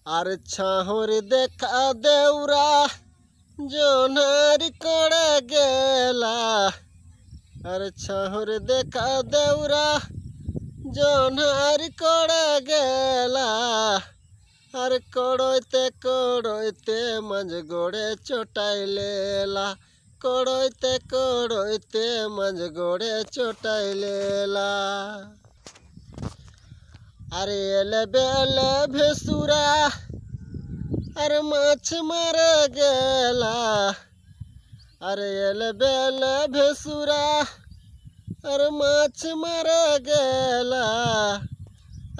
আর ছাহর দেখা দেউরা জোনারি করে গেলা। আর ছাহর দেখা দেউরা জোনারি করে গেলা। আর কড়ইতে মাঝ গড়ে চটাইলেলা। কড়ইতে মাঝ গড়ে চটাইলেলা। আরে এলে বেলে ভেসুরা আর মাছ মারে গেলা। আরে এলে বেলে ভেসুরা আর মাছ মারে গেলা।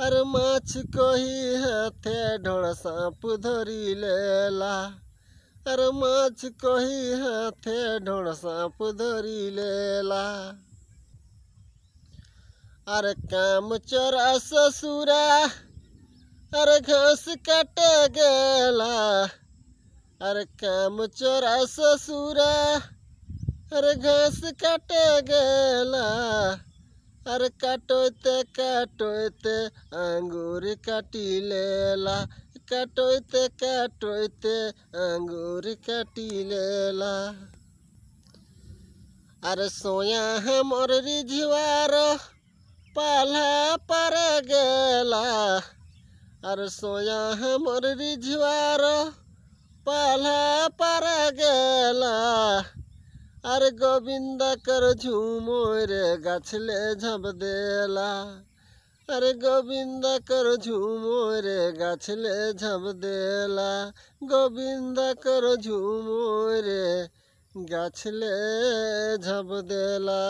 আর মাছ কহি হাতে ঢোড় সাপ ধরি লেলা। আর মাছ কহি হাতে ঢোড় সাপ ধরি লেলা। আর काम चोरा ससुरा আর घास काटे गेला। আর काम चोरा ससुरा আর घास काटे गेला। আর কাটইতে আঙ্গুর কাটি লেলা। কাটইতে আঙ্গুর কাটি লেলা। আর সোয়া हमर रिझवार पाला पर गेला। আর সোয়া हमर रिझवार पाला पर गेला। আর গোবিন্দা कर ঝুমরে গাছলে ঝাঁপ দেলা। আর গোবিন্দা कर ঝুমরে গাছলে ঝাঁপ দেলা। গোবিন্দা कर ঝুমরে গাছলে ঝাঁপ দেলা।